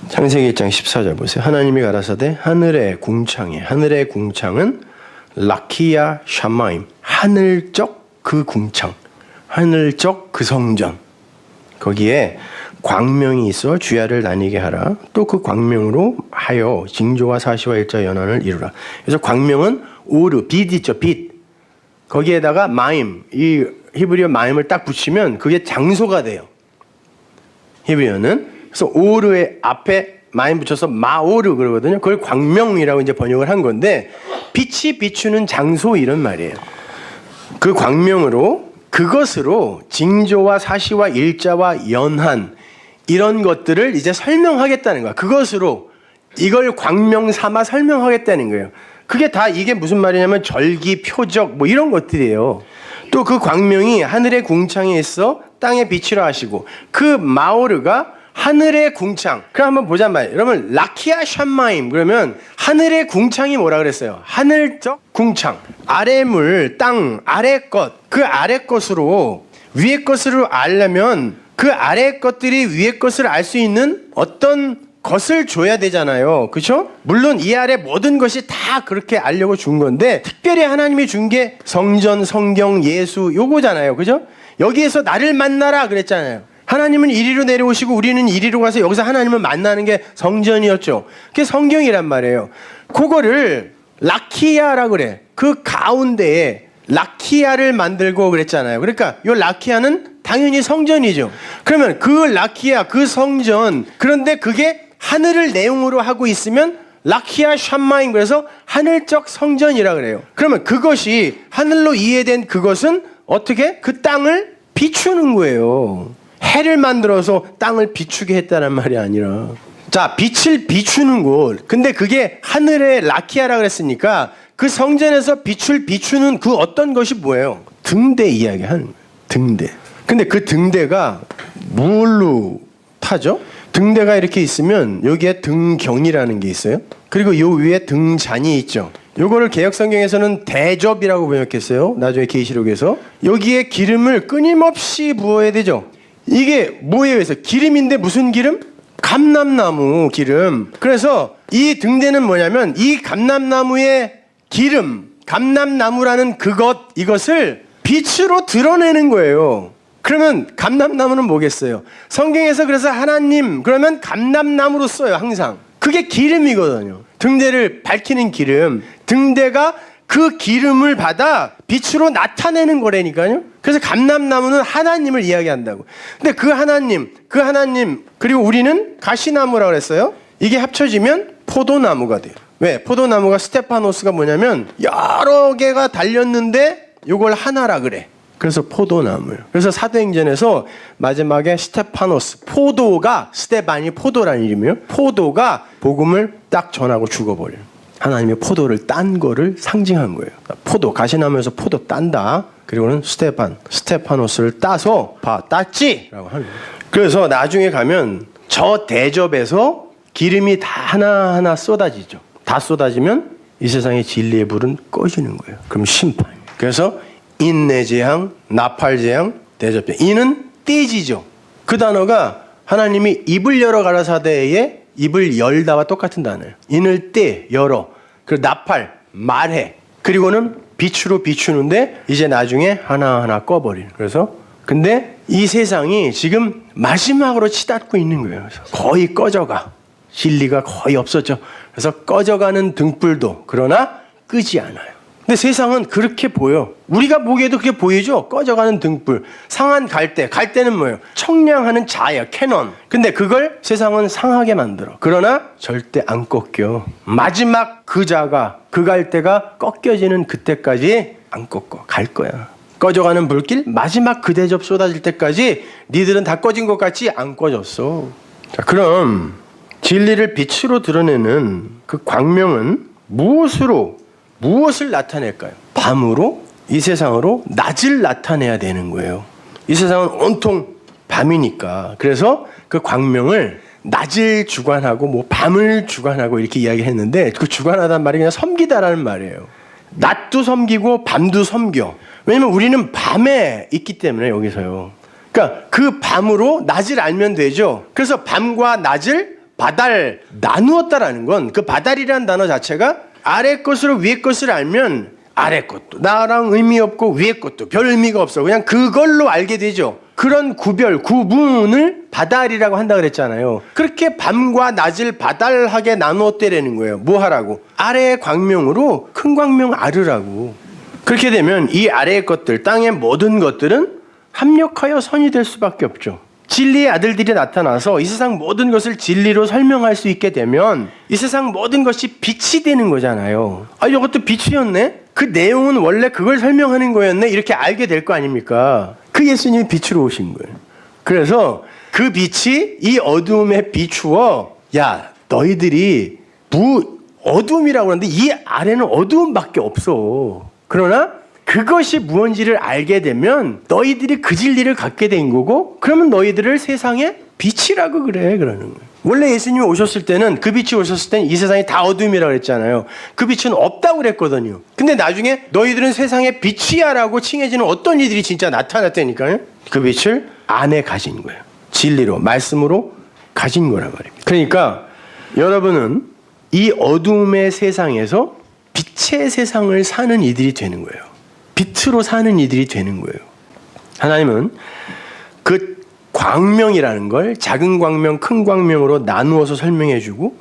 창세기 1장 14절 보세요. 하나님이 가라사대 하늘의 궁창에, 하늘의 궁창은 라키야 샤마임, 하늘적 그 궁창, 하늘적 그 성전, 거기에 광명이 있어 주야를 나뉘게 하라. 또 그 광명으로 하여 징조와 사시와 일자 연한을 이루라. 그래서 광명은 오르, 빛 있죠, 빛. 거기에다가 마임, 이 히브리어 마임을 딱 붙이면 그게 장소가 돼요. 히브리어는. 그래서 오르의 앞에 마임 붙여서 마오르 그러거든요. 그걸 광명이라고 이제 번역을 한 건데, 빛이 비추는 장소 이런 말이에요. 그 광명으로, 그것으로 징조와 사시와 일자와 연한 이런 것들을 이제 설명하겠다는 거야. 그것으로 이걸 광명 삼아 설명하겠다는 거예요. 그게 다 이게 무슨 말이냐면 절기, 표적 뭐 이런 것들이에요. 또 그 광명이 하늘의 궁창에 있어 땅에 빛이라 하시고, 그 마오르가 하늘의 궁창. 그럼 한번 보자 말이에요. 여러분 라키아 샴마임 그러면 하늘의 궁창이 뭐라 그랬어요? 하늘적 궁창. 아래 물, 땅, 아래 것. 그 아래 것으로 위에 것으로 알려면 그 아래 것들이 위에 것을 알 수 있는 어떤 것을 줘야 되잖아요. 그렇죠? 물론 이 아래 모든 것이 다 그렇게 알려고 준 건데, 특별히 하나님이 준 게 성전, 성경, 예수 요거잖아요. 그죠? 여기에서 나를 만나라 그랬잖아요. 하나님은 이리로 내려오시고 우리는 이리로 가서 여기서 하나님을 만나는 게 성전이었죠. 그게 성경이란 말이에요. 그거를 라키아라 그래. 그 가운데에 라키아를 만들고 그랬잖아요. 그러니까 이 라키아는 당연히 성전이죠. 그러면 그 라키아, 그 성전, 그런데 그게 하늘을 내용으로 하고 있으면 라키아 샴마임, 그래서 하늘적 성전이라 그래요. 그러면 그것이 하늘로 이해된 그것은 어떻게? 그 땅을 비추는 거예요. 해를 만들어서 땅을 비추게 했다는 말이 아니라, 자, 빛을 비추는 곳. 근데 그게 하늘의 라키아라 그랬으니까 그 성전에서 빛을 비추는 그 어떤 것이 뭐예요? 등대 이야기하는 거예요. 등대. 근데 그 등대가 뭘로 타죠? 등대가 이렇게 있으면 여기에 등경이라는 게 있어요. 그리고 요 위에 등잔이 있죠. 요거를 개역성경에서는 대접이라고 번역했어요. 나중에 계시록에서. 여기에 기름을 끊임없이 부어야 되죠. 이게 뭐예요? 그래서 기름인데 무슨 기름? 감람나무 기름. 그래서 이 등대는 뭐냐면 이 감람나무의 기름, 감람나무라는 이것을 빛으로 드러내는 거예요. 그러면 감람나무는 뭐겠어요? 성경에서 그래서 하나님 그러면 감람나무로 써요. 항상. 그게 기름이거든요. 등대를 밝히는 기름. 등대가 그 기름을 받아 빛으로 나타내는 거라니까요. 그래서 감람나무는 하나님을 이야기한다고. 근데 그 하나님 그리고 우리는 가시나무라고 그랬어요. 이게 합쳐지면 포도나무가 돼요. 왜? 포도나무가 스테파노스가 뭐냐면 여러 개가 달렸는데 이걸 하나라 그래. 그래서 포도나무예요. 그래서 사도행전에서 마지막에 스테파노스, 포도가, 스테반이 포도라는 이름이에요. 포도가 복음을 딱 전하고 죽어버려요. 하나님의 포도를 딴 거를 상징한 거예요. 포도, 가시나무에서 포도 딴다. 그리고는 스테파노스를 따서 땄지! 라고 하는 거예요. 그래서 나중에 가면 저 대접에서 기름이 다 하나하나 쏟아지죠. 다 쏟아지면 이 세상의 진리의 불은 꺼지는 거예요. 그럼 심판. 그래서 인내재앙, 나팔재앙, 대접재. 이는 떼지죠. 그 단어가 하나님이 입을 열어 가라사대에 입을 열다와 똑같은 단어예요. 인을 떼, 열어. 그리고 나팔, 말해. 그리고는 빛으로 비추는데 이제 나중에 하나하나 꺼버리는. 그래서 근데 이 세상이 지금 마지막으로 치닫고 있는 거예요. 그래서 거의 꺼져가. 진리가 거의 없었죠. 그래서 꺼져가는 등불도 그러나 끄지 않아요. 근데 세상은 그렇게 보여. 우리가 보기에도 그렇게 보이죠? 꺼져가는 등불. 상한 갈대는 뭐예요? 청량하는 자야, 캐논. 근데 그걸 세상은 상하게 만들어. 그러나 절대 안 꺾여. 마지막 그 자가, 그 갈대가 꺾여지는 그때까지 안 꺾어. 갈 거야. 꺼져가는 불길, 마지막 그 대접 쏟아질 때까지 니들은 다 꺼진 것 같지? 안 꺼졌어. 자, 그럼 진리를 빛으로 드러내는 그 광명은 무엇을 나타낼까요? 밤으로, 이 세상으로 낮을 나타내야 되는 거예요. 이 세상은 온통 밤이니까. 그래서 그 광명을 낮을 주관하고 밤을 주관하고 이렇게 이야기했는데, 그 주관하다는 말이 그냥 섬기다라는 말이에요. 낮도 섬기고 밤도 섬겨. 왜냐면 우리는 밤에 있기 때문에 여기서요. 그러니까 그 밤으로 낮을 알면 되죠. 그래서 밤과 낮을 바달 나누었다라는 건 그 바달이라는 단어 자체가 아래 것으로 위에 것을 알면 아래 것도 나랑 의미 없고 위에 것도 별 의미가 없어. 그냥 그걸로 알게 되죠. 그런 구분을 바달이라고 한다 그랬잖아요. 그렇게 밤과 낮을 바달하게 나누었대라는 거예요. 뭐 하라고? 아래의 광명으로 큰 광명 아르라고. 그렇게 되면 이 아래의 것들, 땅의 모든 것들은 합력하여 선이 될 수밖에 없죠. 진리의 아들들이 나타나서 이 세상 모든 것을 진리로 설명할 수 있게 되면 이 세상 모든 것이 빛이 되는 거잖아요. 아, 이것도 빛이었네? 그 내용은 원래 그걸 설명하는 거였네? 이렇게 알게 될 거 아닙니까? 그 예수님이 빛으로 오신 거예요. 그래서 그 빛이 이 어두움에 비추어 야, 너희들이 어두움이라고 하는데 이 아래는 어두움밖에 없어. 그러나 그것이 무엇인지를 알게 되면 너희들이 그 진리를 갖게 된 거고 그러면 너희들을 세상의 빛이라고 그래 그러는 거예요. 원래 예수님이 오셨을 때는 그 빛이 오셨을 때는 이 세상이 다 어둠이라고 그랬잖아요. 그 빛은 없다고 그랬거든요. 근데 나중에 너희들은 세상의 빛이야 라고 칭해지는 어떤 이들이 진짜 나타났다니까요. 그 빛을 안에 가진 거예요. 진리로 말씀으로 가진 거란 말입니다. 그러니까 여러분은 이 어둠의 세상에서 빛의 세상을 사는 이들이 되는 거예요. 빛으로 사는 이들이 되는 거예요. 하나님은 그 광명이라는 걸 작은 광명, 큰 광명으로 나누어서 설명해 주고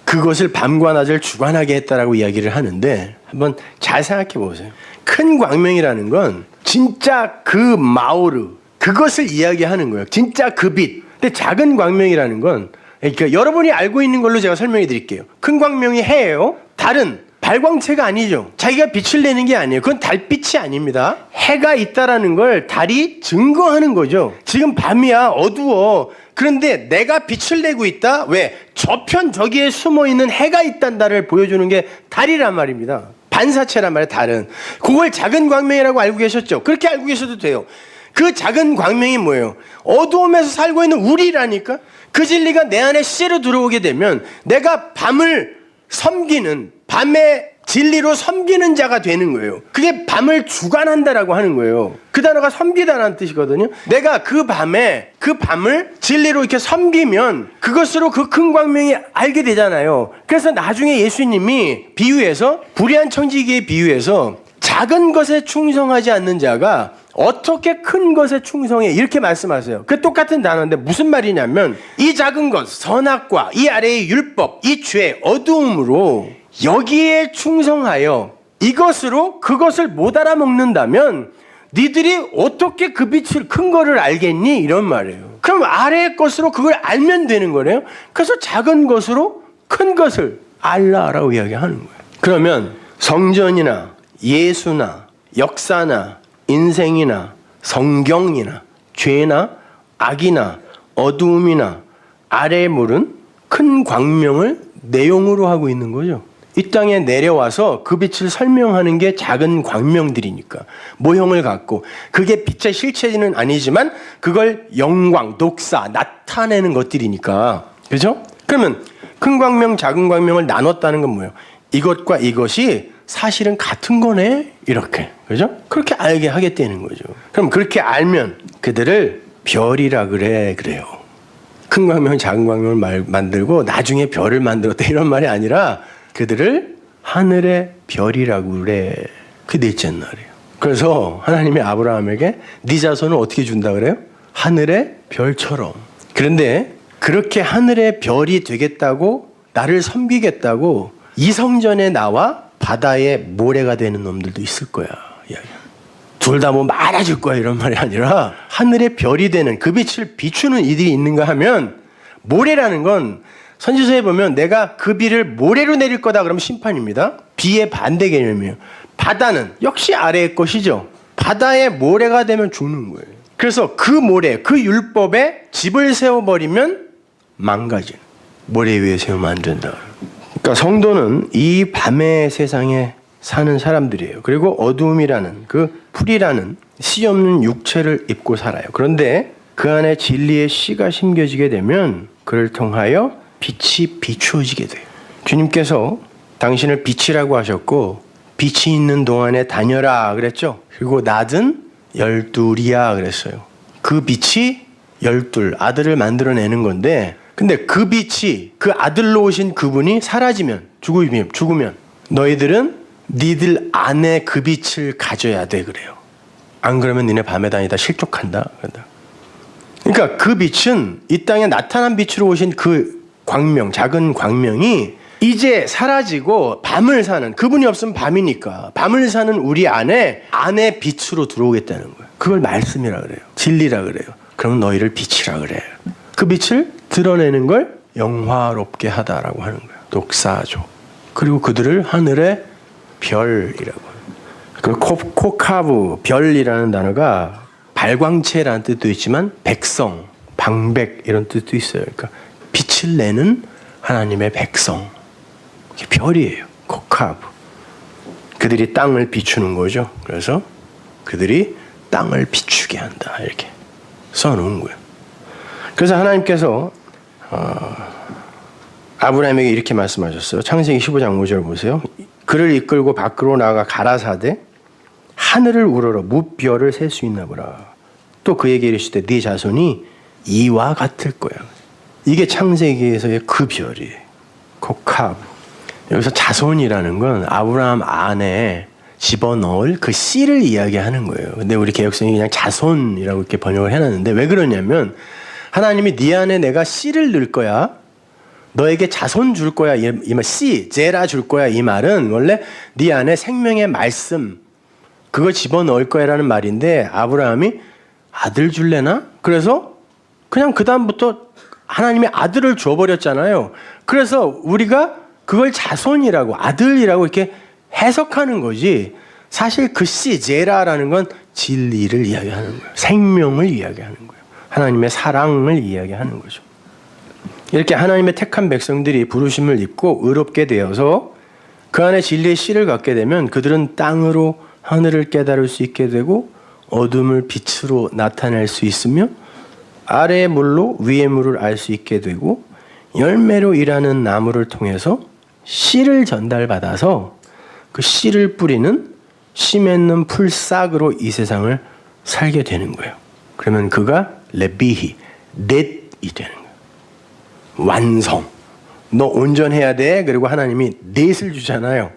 그것을 밤과 낮을 주관하게 했다라고 이야기를 하는데 한번 잘 생각해 보세요. 큰 광명이라는 건 진짜 그 마오르, 그것을 이야기하는 거예요. 진짜 그 빛. 근데 작은 광명이라는 건 그러니까 여러분이 알고 있는 걸로 제가 설명해 드릴게요. 큰 광명이 해예요. 달은 발광체가 아니죠. 자기가 빛을 내는 게 아니에요. 그건 달빛이 아닙니다. 해가 있다라는 걸 달이 증거하는 거죠. 지금 밤이야, 어두워. 그런데 내가 빛을 내고 있다? 왜? 저편 저기에 숨어있는 해가 있단다를 보여주는 게 달이란 말입니다. 반사체란 말이에요, 달은. 그걸 작은 광명이라고 알고 계셨죠? 그렇게 알고 계셔도 돼요. 그 작은 광명이 뭐예요? 어두움에서 살고 있는 우리라니까? 그 진리가 내 안에 씨로 들어오게 되면 내가 밤을 섬기는 밤의 진리로 섬기는 자가 되는 거예요. 그게 밤을 주관한다라고 하는 거예요. 그 단어가 섬기다라는 뜻이거든요. 내가 그 밤을 진리로 이렇게 섬기면 그것으로 그 큰 광명이 알게 되잖아요. 그래서 나중에 예수님이 비유해서 불의한 청지기에 비유해서 작은 것에 충성하지 않는 자가 어떻게 큰 것에 충성해? 이렇게 말씀하세요. 그 똑같은 단어인데 무슨 말이냐면 이 작은 것, 선악과 이 아래의 율법, 이 죄, 어두움으로 여기에 충성하여 이것으로 그것을 못 알아먹는다면 니들이 어떻게 그 빛을 큰 거를 알겠니? 이런 말이에요. 그럼 아래의 것으로 그걸 알면 되는 거래요. 그래서 작은 것으로 큰 것을 알라라고 이야기하는 거예요. 그러면 성전이나 예수나 역사나 인생이나 성경이나 죄나 악이나 어두움이나 아래의 물은 큰 광명을 내용으로 하고 있는 거죠. 이 땅에 내려와서 그 빛을 설명하는 게 작은 광명들이니까 모형을 갖고 그게 빛의 실체는 아니지만 그걸 영광, 독사, 나타내는 것들이니까 그죠? 그러면 큰 광명, 작은 광명을 나눴다는 건 뭐예요? 이것과 이것이 사실은 같은 거네 이렇게 그죠? 그렇게 알게 하겠다는 거죠. 그럼 그렇게 알면 그들을 별이라 그래요. 큰 광명, 작은 광명을 만들고 나중에 별을 만들었다 이런 말이 아니라 그들을 하늘의 별이라고 그래. 그 넷째 날이에요. 그래서 하나님이 아브라함에게 네 자손을 어떻게 준다 그래요? 하늘의 별처럼. 그런데 그렇게 하늘의 별이 되겠다고 나를 섬기겠다고 이 성전에 나와 바다의 모래가 되는 놈들도 있을 거야. 둘 다 뭐 많아질 거야 이런 말이 아니라 하늘의 별이 되는 그 빛을 비추는 이들이 있는가 하면 모래라는 건 선지서에 보면 내가 그 비를 모래로 내릴 거다 그러면 심판입니다. 비의 반대 개념이에요. 바다는 역시 아래의 것이죠. 바다에 모래가 되면 죽는 거예요. 그래서 그 모래, 그 율법에 집을 세워버리면 망가진 모래 위에 세우면 안 된다. 그러니까 성도는 이 밤의 세상에 사는 사람들이에요. 그리고 어두움이라는 그 풀이라는 씨 없는 육체를 입고 살아요. 그런데 그 안에 진리의 씨가 심겨지게 되면 그를 통하여 빛이 비추어지게 돼요. 주님께서 당신을 빛이라고 하셨고 빛이 있는 동안에 다녀라 그랬죠. 그리고 낮은 12이야 그랬어요. 그 빛이 12 아들을 만들어내는 건데 근데 그 빛이 그 아들로 오신 그분이 사라지면 죽으면 너희들은 니들 안에 그 빛을 가져야 돼 그래요. 안 그러면 니네 밤에 다니다 실족한다. 그러니까 그 빛은 이 땅에 나타난 빛으로 오신 그 광명, 작은 광명이 이제 사라지고 밤을 사는, 그분이 없으면 밤이니까 밤을 사는 우리 안에 빛으로 들어오겠다는 거예요. 그걸 말씀이라 그래요. 진리라 그래요. 그럼 너희를 빛이라 그래요. 그 빛을 드러내는 걸 영화롭게 하다라고 하는 거예요. 독사조. 그리고 그들을 하늘의 별이라고 해요. 그 코카브, 별이라는 단어가 발광체라는 뜻도 있지만 백성, 방백 이런 뜻도 있어요. 그러니까 빛을 내는 하나님의 백성. 이게 별이에요. 코카브. 그들이 땅을 비추는 거죠. 그래서 그들이 땅을 비추게 한다. 이렇게 써놓은 거예요. 그래서 하나님께서 아브라함에게 이렇게 말씀하셨어요. 창세기 15장 5절 보세요. 그를 이끌고 밖으로 나가 가라사대 하늘을 우러러 무별을 셀 수 있나 보라. 또 그에게 이르시되 네 자손이 이와 같을 거야. 이게 창세기에서의 그 별이에요. 코카브. 여기서 자손이라는 건 아브라함 안에 집어넣을 그 씨를 이야기하는 거예요. 근데 우리 개혁성이 그냥 자손이라고 이렇게 번역을 해놨는데 왜 그러냐면 하나님이 네 안에 내가 씨를 넣을 거야. 너에게 자손 줄 거야. 이 말, 씨, 제라 줄 거야. 이 말은 원래 네 안에 생명의 말씀 그걸 집어넣을 거야라는 말인데 아브라함이 아들 줄래나? 그래서 그냥 그 다음부터 하나님이 아들을 줘버렸잖아요. 그래서 우리가 그걸 자손이라고 아들이라고 이렇게 해석하는 거지 사실 그 씨, 제라라는 건 진리를 이야기하는 거예요. 생명을 이야기하는 거예요. 하나님의 사랑을 이야기하는 거죠. 이렇게 하나님의 택한 백성들이 부르심을 입고 의롭게 되어서 그 안에 진리의 씨를 갖게 되면 그들은 땅으로 하늘을 깨달을 수 있게 되고 어둠을 빛으로 나타낼 수 있으며 아래의 물로 위의 물을 알 수 있게 되고 열매로 일하는 나무를 통해서 씨를 전달받아서 그 씨를 뿌리는 씨 맺는 풀싹으로 이 세상을 살게 되는 거예요. 그러면 그가 레비히, 넷이 되는 거예요. 완성. 너 온전해야 돼. 그리고 하나님이 넷을 주잖아요.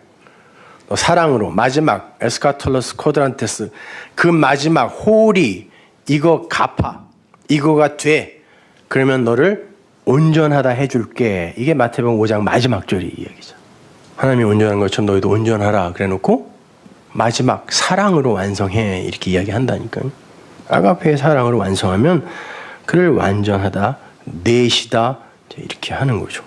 너 사랑으로 마지막 에스카톨로스 코드란테스 그 마지막 홀이 이거 갚아. 이거가 돼. 그러면 너를 온전하다 해줄게. 이게 마태복음 5장 마지막 절이 이야기죠. 하나님이 온전한 것처럼 너희도 온전하라. 그래놓고 마지막 사랑으로 완성해. 이렇게 이야기한다니까요. 아가페의 사랑으로 완성하면 그를 완전하다, 넷이다 이렇게 하는 거죠.